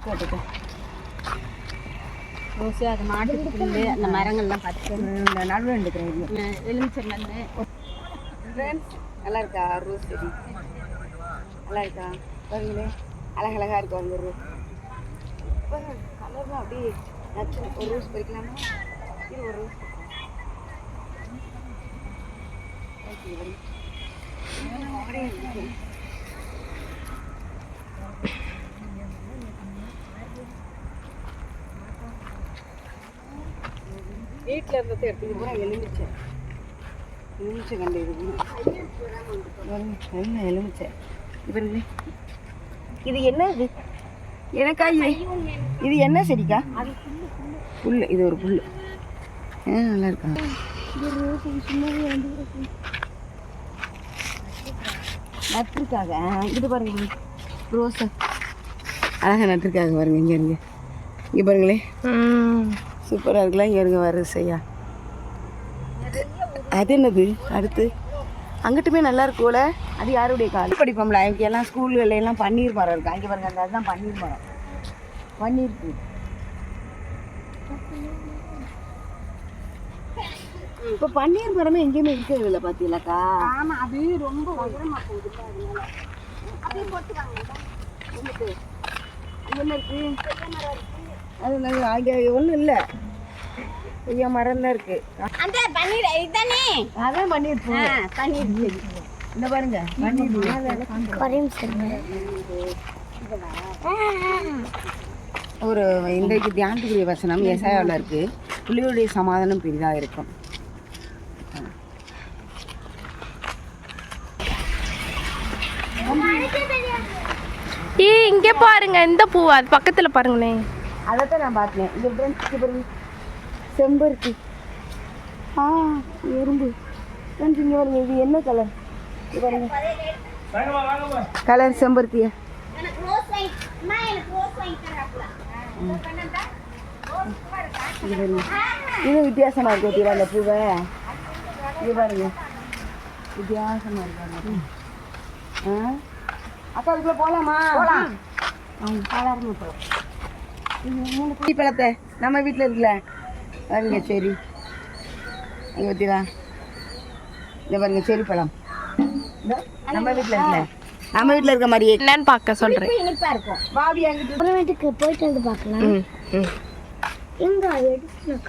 போட்டுக்க ரோஸு அது மாட்டுக்கு புல்லு அந்த மரங்கள்லாம் பார்த்து இந்த நடுவில் எடுக்கிறேன் எலுமிச்சை ஃப்ரெண்ட்ஸ் நல்லா இருக்கா ரோஸ் செடி நல்லா இருக்கா பாருங்களே அழகழகாக இருக்கும் அந்த ரோஸ் இப்போ கலர்லாம் அப்படியே நச்சு ஒரு ரோஸ் பறிக்கலாமா இது ஒரு ரோஸ் வீட்டில் இருந்தது எடுத்துக்கு பூரா எலுமிச்சை கண்டு என்ன எலுமிச்சை இவருங்களே இது என்ன இது எனக்கா இது என்ன செடிக்கா புல் இது ஒரு புல் நல்லா இருக்கா நட்டுருக்காங்க இது பாருங்க ரோஸை அழகாக நட்டுருக்காங்க பாருங்க இங்கே இருங்க இங்கே பாருங்களே சூப்பராக இருக்குல்ல இங்கே இருங்க வரிசையா அது என்னது அடுத்து அங்கிட்டுமே நல்லா இருக்கும்ல அது யாருடைய கால் படிப்போம்ல அவங்க எல்லாம் ஸ்கூல்கள் எல்லாம் பன்னீர் மரம் இருக்கு அங்கே பாருங்க அந்த அதுதான் பன்னீர் மரம் பன்னீர் பூ இப்போ பன்னீர் மரமே எங்கேயுமே இருக்கிறது இல்லை பார்த்தீங்களாக்கா ஆமாம் அது ரொம்ப உயரமாக போகுது அதனால அப்படியே போட்டுக்காங்க என்ன இருக்கு அது அங்கே ஒன்றும் இல்லை ஐயா மரம் தான் இருக்கு அந்த பன்னீர் இதுதானே அதான் பன்னீர் பூ பன்னீர் செடி இந்த பாருங்க பன்னீர் ஒரு இன்றைக்கு தியானத்துக்குரிய வசனம் ஏசாயாவில் இருக்கு புலியுடைய சமாதானம் பெரிதாக இருக்கும் இங்கே பாருங்க இந்த பூ அது பக்கத்தில் பாருங்களேன் அதைத்தான் நான் பார்த்தேன் இந்த ஃப்ரெண்ட்ஸ்க்கு பாருங்க செம்பருத்தி எறும்பு ஃப்ரெண்ட்ஸ் இங்கே பாருங்க இது என்ன கலர் இது பாருங்க கலர் செம்பருத்தியா இது வித்தியாசமாக இருக்கு பார்த்தீங்களா அந்த பூவை இது பாருங்க வித்தியாசமாக இருக்கு அக்கா அதுக்குள்ள போகலாமா போகலாம் சாதாரணமாக போகலாம் இது 3 குடி பழத்தை நம்ம வீட்டில் இருக்குல்ல பாருங்க சரி அங்கே பார்த்தீங்களா இந்த பாருங்க செரி பழம் நம்ம வீட்டில் இருக்குல்ல நம்ம வீட்டில் இருக்க மாதிரியே என்னன்னு பார்க்க சொல்கிறேன் இனிப்பாக இருக்கும் பாபி அங்கிட்டு வீட்டுக்கு போயிட்டு வந்து பார்க்கலாம் எங்க எடிசன்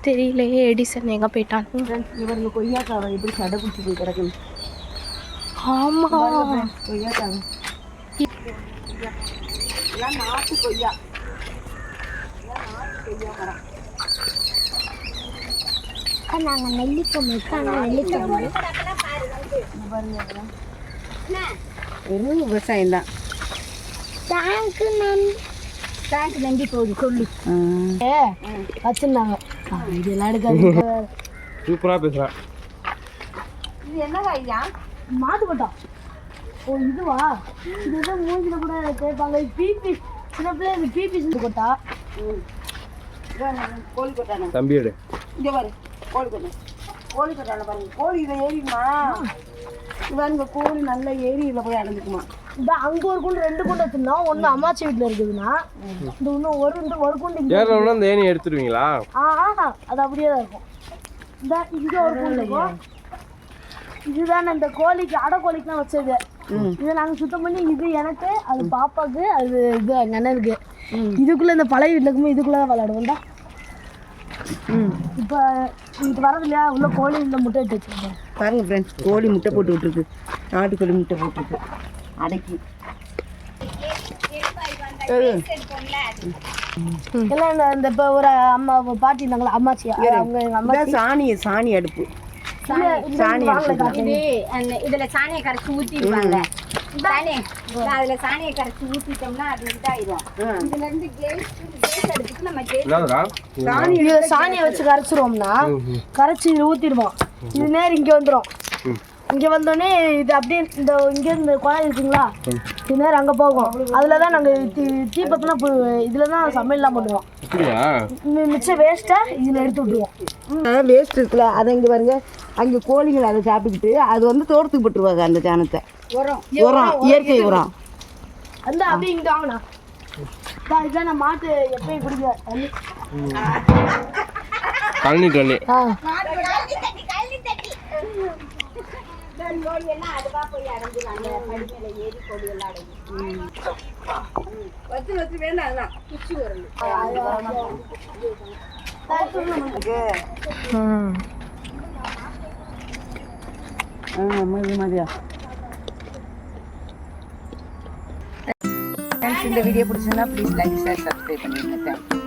தெரியலையே எடிசன் எங்கே போயிட்டான் இவருங்க கொய்யாக்காவை எப்படி சடை பிடிச்சி போய் கிடக்குது ஆமாம் கொய்யாக்காவை எல்லாம் நாட்டு கொய்யா நாங்கள் நெல்லிக்காய் நெல்லிக்காய் வெறும் விவசாயம் தான் டேங்க் நம்பி போகுது சொல்லு வச்சிருந்தாங்க இதெல்லாம் எடுக்காது சூப்பராக பேசுகிறேன் இது என்ன காய்யா மாட்டுக்கொட்டா ஓ இதுவா இதுதான் மூஞ்சில கூட கேட்பாங்க பிபி சின்ன பிள்ளை இது பிபி செஞ்சு கொட்டா கோழி கொட்டான தம்பி எடு இங்கே பாரு கோழி கொட்டான பாருங்க கோழி இதை ஏறிக்குமா இவங்க கோழி நல்லா ஏரி இதில் போய் அடைஞ்சிக்குமா இந்த அங்கே ஒரு குண்டு 2 குண்டு வச்சிருந்தோம் ஒன்று அம்மாச்சி வீட்டில் இருக்குதுன்னா இந்த இன்னும் ஒரு குண்டு ஏறணும்னா இந்த ஏணி எடுத்துருவீங்களா அது அப்படியே தான் இருக்கும் இந்த இங்கே ஒரு குண்டு இருக்கும் இதுதானே இந்த கோழிக்கு அடைக்கோழிக்குலாம் வச்சது இதை நாங்கள் சுத்தம் பண்ணி இது எனக்கு அது பாப்பாவுக்கு அது இது எங்கள் அண்ணனுக்கு இதுக்குள்ளே இந்த பழைய வீட்டில் இருக்கும்போது இதுக்குள்ளே தான் விளையாடுவோம்டா இப்போ இது வரது இல்லையா உள்ள கோழி இந்த முட்டை இட்டு வச்சுருக்கேன் பாருங்க ஃப்ரெண்ட்ஸ் கோழி முட்டை போட்டு விட்டுருக்கு நாட்டுக்கோழி முட்டை போட்டுருக்கு அடைக்கி எல்லாம் இந்த இப்போ ஒரு அம்மா பாட்டி இருந்தாங்களா அம்மாச்சி அவங்க எங்கள் அம்மா சாணி அடுப்பு இதுல சாணியை கரைச்சி ஊத்திடுவாங்க அதுல சாணியை கரைச்சி ஊத்திட்டோம்னா அது இதாயிரும் இதுல இருந்து கேஸ் எடுத்துட்டு நம்ம சாணியை வச்சு கரைச்சிருவோம்னா கரைச்சி இதில் ஊற்றிடுவோம் இது நேரம் இங்கே வந்துடும் இங்கே வந்தோடனே இது அப்படியே இந்த இங்கே இந்த குழாய் இருக்குங்களா இது நேரம் அங்கே போகும் அதில் தான் நாங்கள் தீபத்தினா இதில் தான் சமையல்லாம் பண்ணுவோம் மிச்சம் வேஸ்ட்டாக இதில் எடுத்து விட்டுருவோம் வேஸ்ட் இருக்குல்ல அதை இங்கே பாருங்க அங்கே கோழிகள் அதை சாப்பிட்டுக்கிட்டு அது வந்து தோட்டத்துக்கு போட்டுருவாங்க அந்த சாணத்தை உரம் இயற்கை உரம் அந்த அப்படியே இங்கே வாங்கண்ணா இதுதான் நான் மாட்டு எப்பயும் குடிக்க தண்ணி. கழனி தண்ணி. கோழி எல்லாம் அதுவா போய் அடைஞ்சிடும். அந்த படிமையில ஏறி கோழி எல்லாம் அடைஞ்சிடும். வச்சு வேணும் அதெல்லாம் குச்சி வரணும். இந்த வீடியோ பிடிச்சிருந்தா ப்ளீஸ் லைக் ஷேர் சப்ஸ்கிரைப் பண்ணிடுங்க. தேங்க்யூ.